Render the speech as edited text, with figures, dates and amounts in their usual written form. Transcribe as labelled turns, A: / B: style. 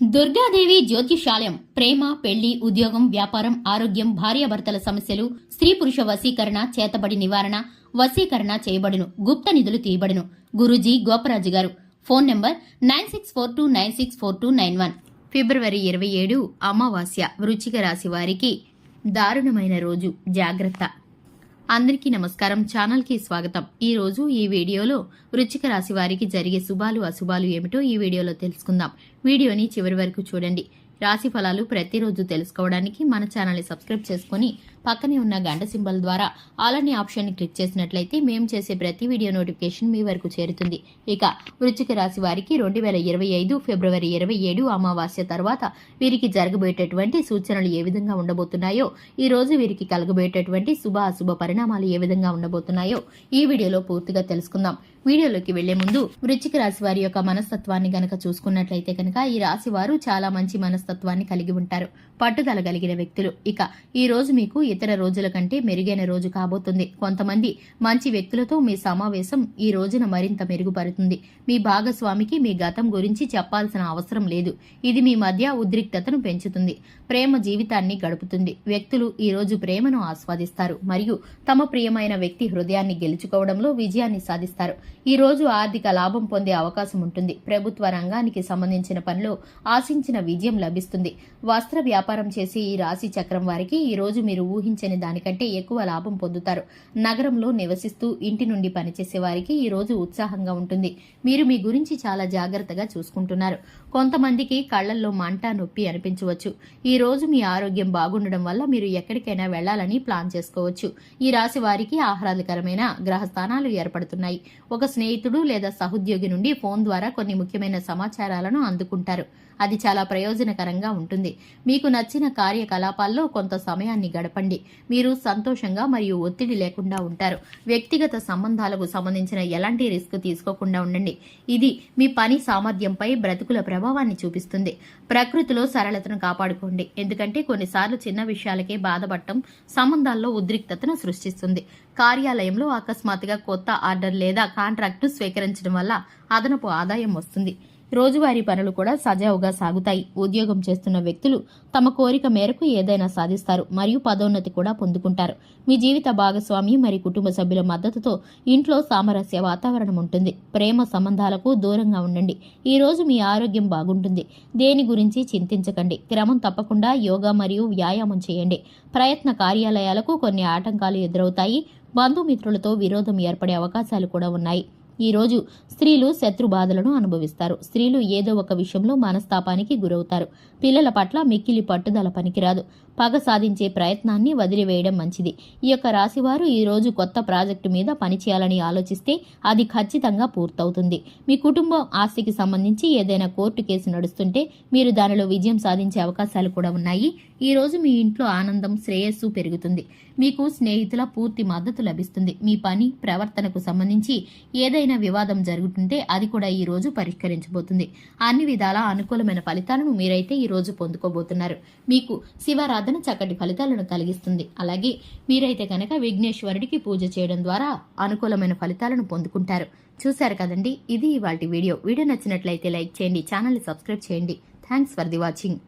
A: దుర్గాదేవి జ్యోతిషాలయం ప్రేమ, పెళ్లి, ఉద్యోగం, వ్యాపారం, ఆరోగ్యం, భార్యాభర్తల సమస్యలు, స్త్రీ పురుష వశీకరణ, చేతబడి నివారణ, వశీకరణ చేయబడును, గుప్త నిధులు తీయబడును. గురూజీ గోపరాజు గారు. Phone number 9642964291. ఫిబ్రవరి 27 అమావాస్య. వృశ్చిక రాశి వారికి దారుణమైన రోజు. జాగ్రత్త. అందరికీ నమస్కారం. ఛానల్ కి స్వాగతం. ఈ రోజు ఈ వీడియోలో వృశ్చిక రాశి వారికి జరిగే శుభాలు అశుభాలు ఏమిటో ఈ వీడియోలో తెలుసుకుందాం. వీడియోని చివరి వరకు చూడండి. రాశి ఫలాలు ప్రతిరోజు తెలుసుకోవడానికి మన ఛానల్ ని సబ్స్క్రైబ్ చేసుకుని పక్కనే ఉన్న గంట సింబల్ ద్వారా ఆల్ అనే ఆప్షన్ ని క్లిక్ చేసినట్లయితే మేము చేసే ప్రతి వీడియో నోటిఫికేషన్ మీ వరకు చేరుతుంది. ఇక వృశ్చిక రాశి వారికి 2025 ఫిబ్రవరి 27 అమావాస్య తర్వాత వీరికి జరగబోయేటటువంటి సూచనలు ఏ విధంగా ఉండబోతున్నాయో, ఈ రోజు వీరికి కలగబోయేటటువంటి శుభ అశుభ పరిణామాలు ఏ విధంగా ఉండబోతున్నాయో ఈ వీడియోలో పూర్తిగా తెలుసుకుందాం. వీడియోలోకి వెళ్లే ముందు వృశ్చిక రాశి వారి యొక్క మనస్తత్వాన్ని గనక చూసుకున్నట్లయితే కనుక ఈ రాశి వారు చాలా మంచి మనస్తత్వాన్ని కలిగి ఉంటారు. పట్టుదల కలిగిన వ్యక్తులు. ఇక ఈ రోజు మీకు ఇతర రోజుల కంటే మెరుగైన రోజు కాబోతుంది. కొంతమంది మంచి వ్యక్తులతో మీ సమావేశం ఈ రోజున మరింత మెరుగుపడుతుంది. మీ భాగస్వామికి మీ గతం గురించి చెప్పాల్సిన అవసరం లేదు. ఇది మీ మధ్య ఉద్రిక్తతను పెంచుతుంది. ప్రేమ జీవితాన్ని గడుపుతుంది. వ్యక్తులు ఈ రోజు ప్రేమను ఆస్వాదిస్తారు మరియు తమ ప్రియమైన వ్యక్తి హృదయాన్ని గెలుచుకోవడంలో విజయాన్ని సాధిస్తారు. ఈ రోజు ఆర్థిక లాభం పొందే అవకాశం ఉంటుంది. ప్రభుత్వ రంగానికి సంబంధించిన పనిలో ఆశించిన విజయం లభిస్తుంది. వస్త్ర వ్యాపారం చేసే ఈ రాశి చక్రం వారికి ఈ రోజు మీరు ఊహించని దానికంటే ఎక్కువ లాభం పొందుతారు. నగరంలో నివసిస్తూ ఇంటి నుండి పనిచేసే వారికి ఈ రోజు ఉత్సాహంగా ఉంటుంది. మీరు మీ గురించి చాలా జాగ్రత్తగా చూసుకుంటున్నారు. కొంతమందికి కళ్లల్లో మంట, నొప్పి అనిపించవచ్చు. ఈ రోజు మీ ఆరోగ్యం బాగుండడం వల్ల మీరు ఎక్కడికైనా వెళ్లాలని ప్లాన్ చేసుకోవచ్చు. ఈ రాశి వారికి ఆహ్లాదకరమైన గ్రహ స్థానాలు ఏర్పడుతున్నాయి. ఒక స్నేహితుడు లేదా సహోద్యోగి నుండి ఫోన్ ద్వారా కొన్ని ముఖ్యమైన సమాచారాలను అందుకుంటారు. అది చాలా ప్రయోజనకరంగా ఉంటుంది. మీకు నచ్చిన కార్యకలాపాల్లో కొంత సమయాన్ని గడపండి. మీరు సంతోషంగా మరియు ఒత్తిడి లేకుండా ఉంటారు. వ్యక్తిగత సంబంధాలకు సంబంధించిన ఎలాంటి రిస్క్ తీసుకోకుండా ఉండండి. ఇది మీ పని సామర్థ్యంపై బ్రతుకుల ప్రభావాన్ని చూపిస్తుంది. ప్రకృతిలో సరళతను కాపాడుకోండి, ఎందుకంటే కొన్నిసార్లు చిన్న విషయాలకే బాధపడటం సంబంధాల్లో ఉద్రిక్తతను సృష్టిస్తుంది. కార్యాలయంలో అకస్మాత్తుగా కొత్త ఆర్డర్ లేదా కాంట్రాక్టు స్వీకరించడం వల్ల అదనపు ఆదాయం వస్తుంది. రోజువారీ పనులు కూడా సజావుగా సాగుతాయి. ఉద్యోగం చేస్తున్న వ్యక్తులు తమ కోరిక మేరకు ఏదైనా సాధిస్తారు మరియు పదోన్నతి కూడా పొందుకుంటారు. మీ జీవిత భాగస్వామి మరియు కుటుంబ సభ్యుల మద్దతుతో ఇంట్లో సామరస్య వాతావరణం ఉంటుంది. ప్రేమ సంబంధాలకు దూరంగా ఉండండి. ఈ రోజు మీ ఆరోగ్యం బాగుంటుంది. దేని గురించి చింతించకండి. క్రమం తప్పకుండా యోగా మరియు వ్యాయామం చేయండి. ప్రయత్న కార్యాలయాలకు కొన్ని ఆటంకాలు ఎదురవుతాయి. బంధుమిత్రులతో విరోధం ఏర్పడే అవకాశాలు కూడా ఉన్నాయి. ఈ రోజు స్త్రీలు శత్రు బాధలను అనుభవిస్తారు. స్త్రీలు ఏదో ఒక విషయంలో మనస్తాపానికి గురవుతారు. పిల్లల పట్ల మిక్కిలి పట్టుదల పనికిరాదు. పగ సాధించే ప్రయత్నాన్ని వదిలివేయడం మంచిది. ఈ యొక్క రాశివారు ఈ రోజు కొత్త ప్రాజెక్టు మీద పనిచేయాలని ఆలోచిస్తే అది ఖచ్చితంగా పూర్తవుతుంది. మీ కుటుంబం ఆస్తికి సంబంధించి ఏదైనా కోర్టు కేసు నడుస్తుంటే మీరు దానిలో విజయం సాధించే అవకాశాలు కూడా ఉన్నాయి. ఈ రోజు మీ ఇంట్లో ఆనందం, శ్రేయస్సు పెరుగుతుంది. మీకు స్నేహితుల పూర్తి మద్దతు లభిస్తుంది. మీ పని, ప్రవర్తనకు సంబంధించి ఏదైనా వివాదం జరుగుతుంటే అది కూడా ఈ రోజు పరిష్కరించబోతుంది. అన్ని విధాల అనుకూలమైన ఫలితాలను మీరైతే ఈ రోజు పొందుకోబోతున్నారు. మీకు శివారాధన చక్కటి ఫలితాలను కలిగిస్తుంది. అలాగే మీరైతే కనుక విఘ్నేశ్వరుడికి పూజ చేయడం ద్వారా అనుకూలమైన ఫలితాలను పొందుకుంటారు. చూశారు కదండి, ఇది ఇవాల్టి వీడియో. వీడియో నచ్చినట్లయితే లైక్ చేయండి, ఛానల్ ని సబ్స్క్రైబ్ చేయండి. Thanks for the watching.